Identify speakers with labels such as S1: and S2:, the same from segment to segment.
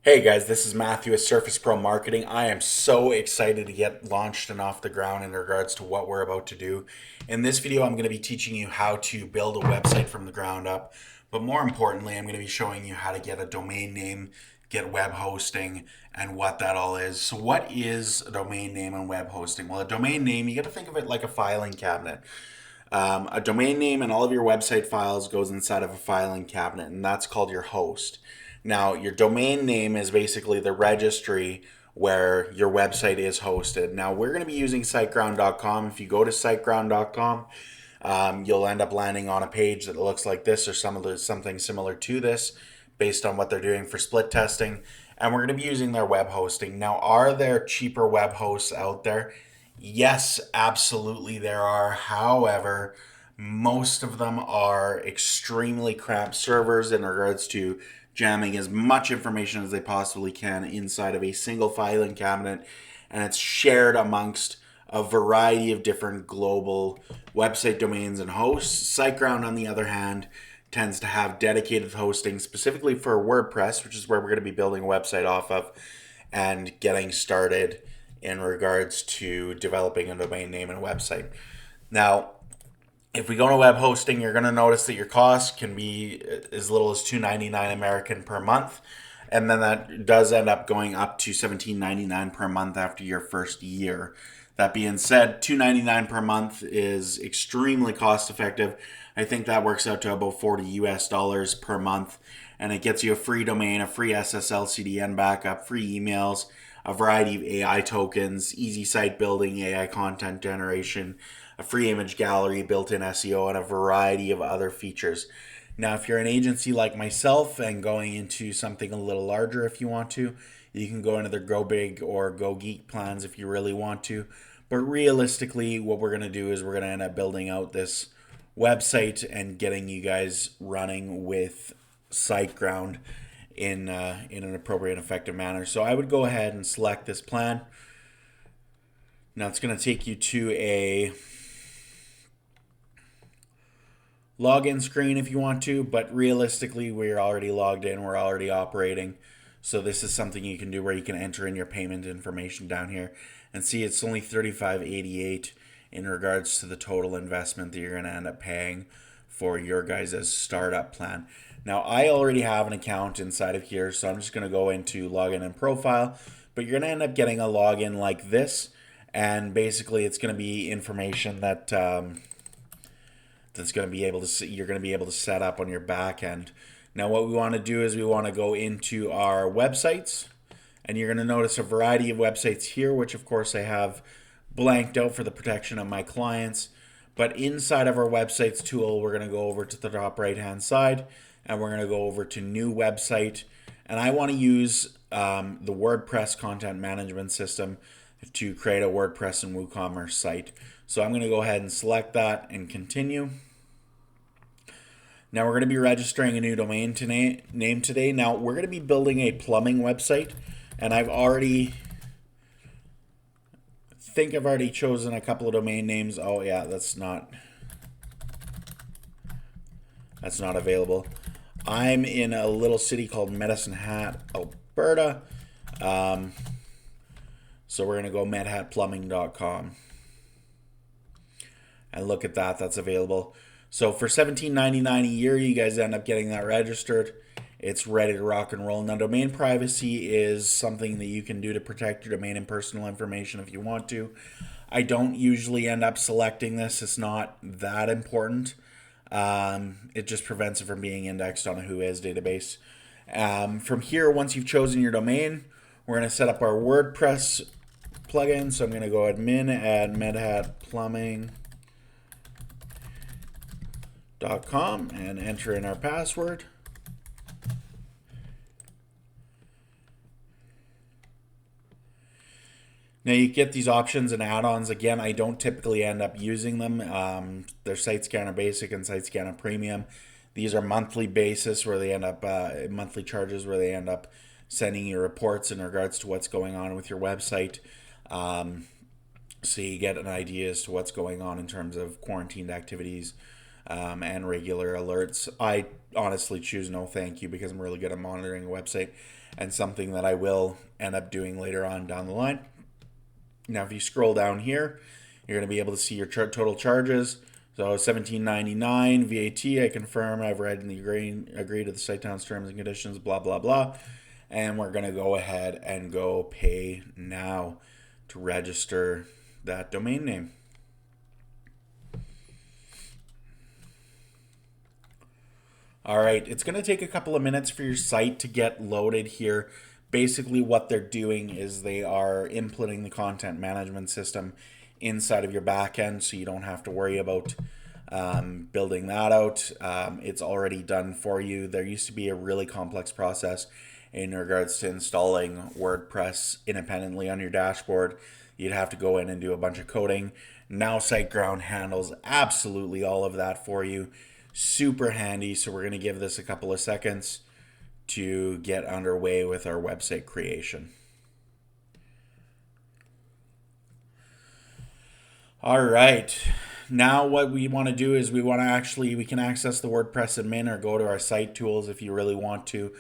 S1: Hey guys, this is Matthew with Surface Pro Marketing. I am so excited to get launched and off the ground in regards to what we're about to do. In this video, I'm going to be teaching you how to build a website from the ground up. But more importantly, I'm going to be showing you how to get a domain name, get web hosting, and what that all is. So, what is a domain name and web hosting? Well, a domain name, you got to think of it like a filing cabinet. A domain name and all of your website files goes inside of a filing cabinet, and that's called your host. Now, your domain name is basically the registry where your website is hosted. Now, we're going to be using Siteground.com. If you go to Siteground.com, you'll end up landing on a page that looks like this or something similar to this based on what they're doing for split testing. And we're going to be using their web hosting. Now, are there cheaper web hosts out there? Yes, absolutely there are. However, most of them are extremely cramped servers in regards to jamming as much information as they possibly can inside of a single filing cabinet, and it's shared amongst a variety of different global website domains and hosts. SiteGround, on the other hand, tends to have dedicated hosting specifically for WordPress, which is where we're going to be building a website off of and getting started in regards to developing a domain name and website. Now, if we go to web hosting, you're going to notice that your cost can be as little as $2.99 American per month, and then that does end up going up to $17.99 per month after your first year. That being said, $2.99 per month is extremely cost effective. I think that works out to about 40 US dollars per month, and it gets you a free domain, a free SSL CDN backup, free emails, a variety of AI tokens, easy site building, AI content generation, a free image gallery, built-in SEO, and a variety of other features. Now, if you're an agency like myself and going into something a little larger if you want to, you can go into their Go Big or Go Geek plans if you really want to. But realistically, what we're going to do is we're going to end up building out this website and getting you guys running with SiteGround in an appropriate and effective manner. So I would go ahead and select this plan. Now it's going to take you to a login screen if you want to, but realistically, we're already logged in, we're already operating. So this is something you can do where you can enter in your payment information down here and see it's only $35.88 in regards to the total investment that you're going to end up paying for your guys' startup plan. Now, I already have an account inside of here, so I'm just going to go into login and profile, but you're going to end up getting a login like this, and basically it's going to be information that's going to be able to you're going to be able to set up on your back end. Now, what we want to do is we want to go into our websites, and you're going to notice a variety of websites here, which of course I have blanked out for the protection of my clients. But inside of our websites tool, we're going to go over to the top right hand side, and we're going to go over to new website. And I want to use the WordPress content management system to create a WordPress and WooCommerce site. So I'm going to go ahead and select that and continue. Now we're going to be registering a new domain name today. Now we're going to be building a plumbing website, and I've already chosen a couple of domain names. Oh yeah, that's not available. I'm in a little city called Medicine Hat, Alberta. So we're going to go medhatplumbing.com. And look at that, that's available. So for $17.99 a year, you guys end up getting that registered. It's ready to rock and roll. Now, domain privacy is something that you can do to protect your domain and personal information if you want to. I don't usually end up selecting this. It's not that important. It just prevents it from being indexed on a Whois database. From here, once you've chosen your domain, we're going to set up our WordPress plugin. So I'm going to go admin add medhatplumbing.com and enter in our password. Now you get these options and add-ons. Again, I don't typically end up using them. They're SiteScanner Basic and SiteScanner Premium. These are monthly basis where they end up monthly charges where they end up sending you reports in regards to what's going on with your website. So you get an idea as to what's going on in terms of quarantined activities and regular alerts. I honestly choose no thank you because I'm really good at monitoring a website. and something that I will end up doing later on down the line. Now, if you scroll down here, you're going to be able to see your total charges. So $17.99 VAT. I confirm I've read and agree to the Siteground's terms and conditions. Blah blah blah, and we're going to go ahead and go pay now to register that domain name. All right, it's going to take a couple of minutes for your site to get loaded here. Basically, what they're doing is they are inputting the content management system inside of your backend, so you don't have to worry about building that out. It's already done for you. There used to be a really complex process in regards to installing WordPress independently on your dashboard. You'd have to go in and do a bunch of coding. Now Siteground handles absolutely all of that for you. Super handy. So we're going to give this a couple of seconds to get underway with our website creation. All right. Now what we want to do is we can access the WordPress admin or go to our site tools if you really want to.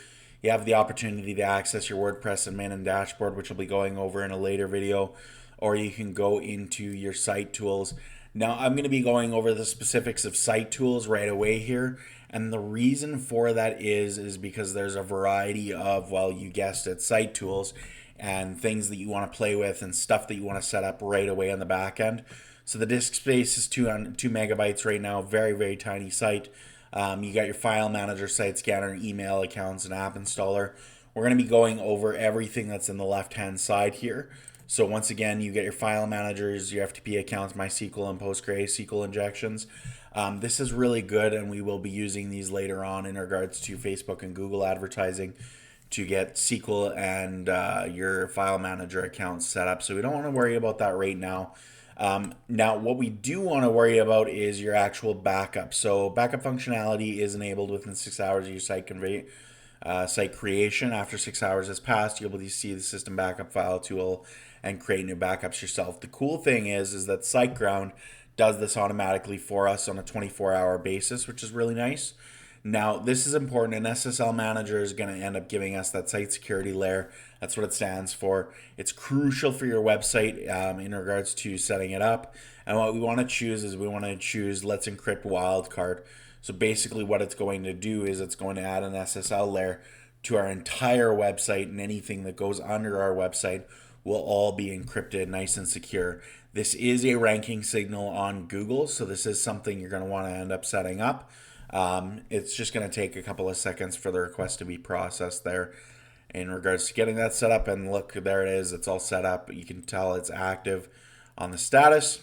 S1: You have the opportunity to access your WordPress admin and dashboard, which we'll be going over in a later video, or you can go into your site tools. Now I'm going to be going over the specifics of site tools right away here. And the reason for that is because there's a variety of, well, you guessed it, site tools and things that you want to play with and stuff that you want to set up right away on the back end. So the disk space is 2 megabytes right now, very, very tiny site. You got your file manager, site scanner, email accounts, and app installer. We're going to be going over everything that's in the left-hand side here. So once again, you get your file managers, your FTP accounts, MySQL and PostgreSQL injections. This is really good, and we will be using these later on in regards to Facebook and Google advertising to get SQL and your file manager accounts set up. So we don't want to worry about that right now. Now, what we do want to worry about is your actual backup. So backup functionality is enabled within 6 hours of your site creation. After 6 hours has passed, you'll be able to see the system backup file tool and create new backups yourself. The cool thing is that Siteground does this automatically for us on a 24-hour basis, which is really nice. Now, this is important. An SSL manager is going to end up giving us that site security layer. That's what it stands for. It's crucial for your website in regards to setting it up. And what we want to choose is Let's Encrypt Wildcard. So basically what it's going to do is it's going to add an SSL layer to our entire website, and anything that goes under our website will all be encrypted, nice and secure. This is a ranking signal on Google, so this is something you're going to want to end up setting up. It's just going to take a couple of seconds for the request to be processed there in regards to getting that set up. And look, there it is. It's all set up. You can tell it's active on the status.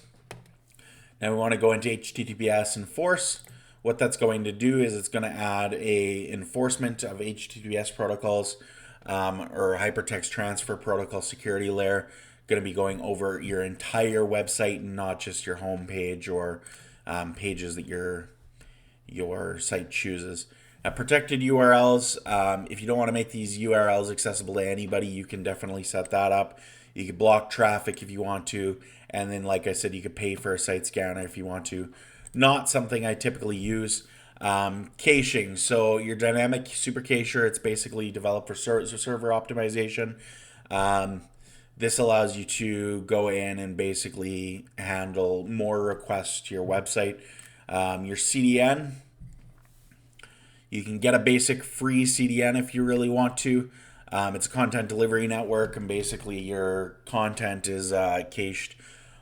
S1: Now we want to go into HTTPS enforce. What that's going to do is it's going to add a enforcement of HTTPS protocols or hypertext transfer protocol security layer. Going to be going over your entire website, not just your home page or pages that your site chooses. Protected URLs, if you don't want to make these URLs accessible to anybody, you can definitely set that up. You can block traffic if you want to, and then like I said, you could pay for a site scanner if you want to. Not something I typically use. Caching, so your dynamic super cacher, it's basically developed for server optimization. This allows you to go in and basically handle more requests to your website. Your CDN, you can get a basic free CDN if you really want to. It's a content delivery network, and basically your content is cached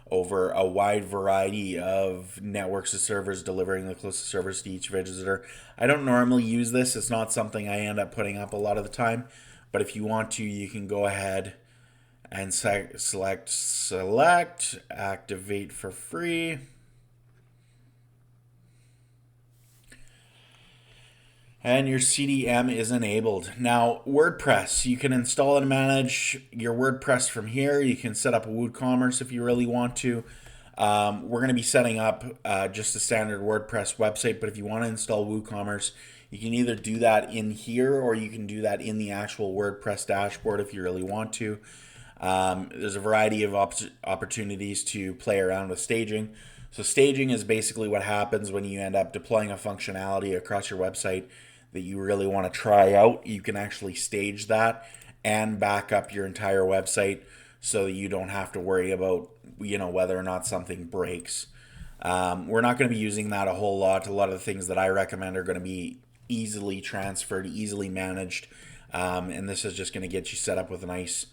S1: over a wide variety of networks of servers, delivering the closest servers to each visitor. I don't normally use this. It's not something I end up putting up a lot of the time, but if you want to, you can go ahead and select activate for free. And your CDN is enabled. Now, WordPress, you can install and manage your WordPress from here. You can set up a WooCommerce if you really want to. We're going to be setting up just a standard WordPress website, but if you want to install WooCommerce, you can either do that in here or you can do that in the actual WordPress dashboard if you really want to. There's a variety of opportunities to play around with staging. So staging is basically what happens when you end up deploying a functionality across your website that you really want to try out, you can actually stage that and back up your entire website so that you don't have to worry about, whether or not something breaks. We're not going to be using that a whole lot. A lot of the things that I recommend are going to be easily transferred, easily managed, and this is just going to get you set up with a nice,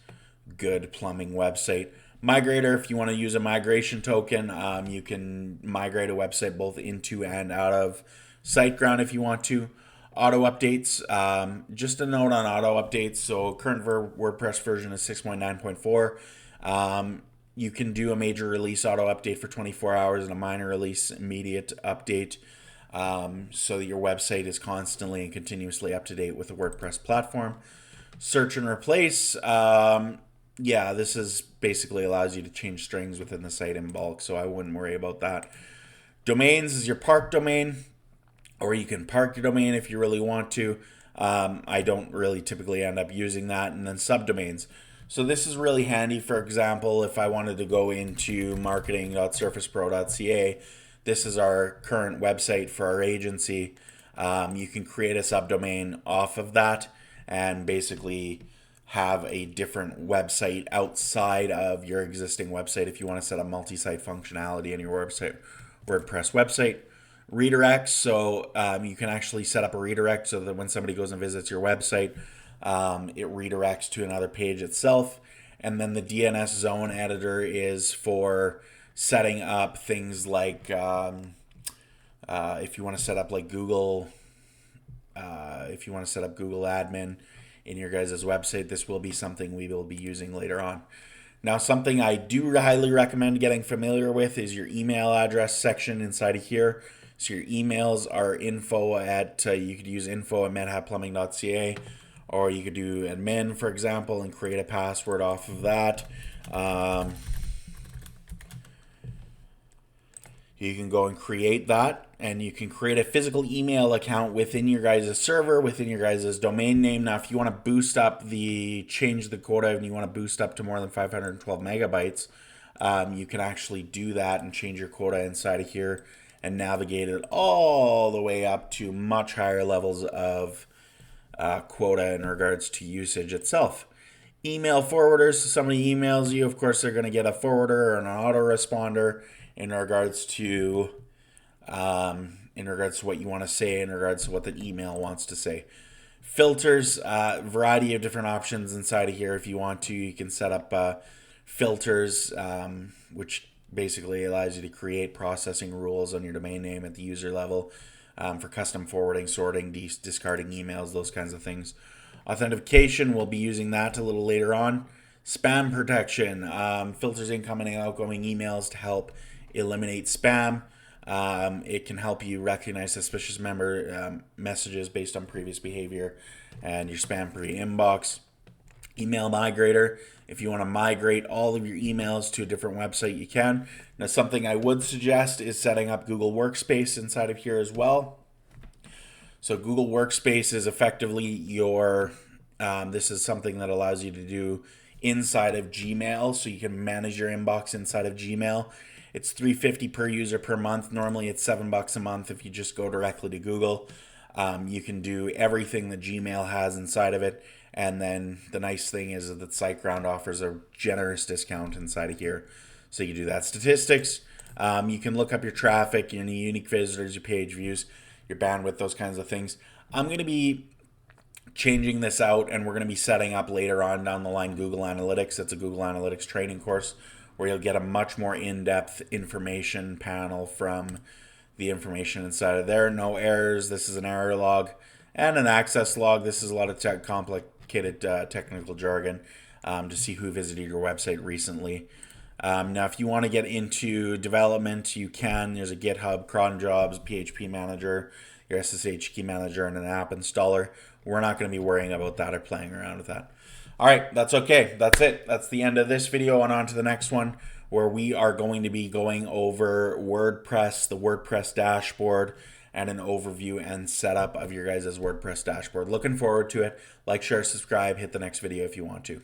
S1: good plumbing website. Migrator, if you want to use a migration token, you can migrate a website both into and out of Siteground if you want to. Auto updates, just a note on auto updates. So current WordPress version is 6.9.4. You can do a major release auto update for 24 hours and a minor release immediate update, so that your website is constantly and continuously up to date with the WordPress platform. Search and replace. This is basically allows you to change strings within the site in bulk, so I wouldn't worry about that. Domains is your park domain, or you can park your domain if you really want to. I don't really typically end up using that. And then subdomains. So this is really handy. For example, if I wanted to go into marketing.surfacepro.ca, this is our current website for our agency. You can create a subdomain off of that and basically have a different website outside of your existing website if you want to set up multi-site functionality in your WordPress website. Redirects, so you can actually set up a redirect so that when somebody goes and visits your website, it redirects to another page itself. And then the DNS zone editor is for setting up things like if you want to set up like Google, if you want to set up Google admin in your guys' website, this will be something we will be using later on. Now, something I do highly recommend getting familiar with is your email address section inside of here. So your emails are info at, you could use info at manhattplumbing.ca, or you could do admin, for example, and create a password off of that. You can go and create that, and you can create a physical email account within your guys' server, within your guys' domain name. Now, if you want to boost up change the quota and you want to boost up to more than 512 megabytes, you can actually do that and change your quota inside of here and navigate it all the way up to much higher levels of quota in regards to usage itself. Email forwarders, so somebody emails you, of course they're going to get a forwarder or an autoresponder in regards to what you want to say, in regards to what the email wants to say. Filters, variety of different options inside of here. If you want to, you can set up filters, which basically allows you to create processing rules on your domain name at the user level, for custom forwarding, sorting, discarding emails, those kinds of things. Authentication, we'll be using that a little later on. Spam protection, filters incoming and outgoing emails to help eliminate spam. It can help you recognize suspicious messages based on previous behavior and your spam-free inbox. Email migrator, if you want to migrate all of your emails to a different website, you can. Now, something I would suggest is setting up Google Workspace inside of here as well. So Google Workspace is effectively this is something that allows you to do inside of Gmail, so you can manage your inbox inside of Gmail. It's $3.50 per user per month. Normally it's $7 a month if you just go directly to Google. You can do everything that Gmail has inside of it. And then the nice thing is that Siteground offers a generous discount inside of here. So you can do that. Statistics, you can look up your traffic, your unique visitors, your page views, your bandwidth, those kinds of things. I'm going to be changing this out, and we're going to be setting up later on down the line Google Analytics. It's a Google Analytics training course where you'll get a much more in-depth information panel from the information inside of there. No errors. This is an error log and an access log. This is a lot of complicated technical jargon to see who visited your website recently. Now, if you want to get into development, you can. There's a GitHub, cron jobs, PHP manager, your SSH key manager, and an app installer. We're not going to be worrying about that or playing around with that. All right, that's okay. That's it. That's the end of this video, and on to the next one, where we are going to be going over WordPress, the WordPress dashboard, and an overview and setup of your guys' WordPress dashboard. Looking forward to it. Like, share, subscribe, hit the next video if you want to.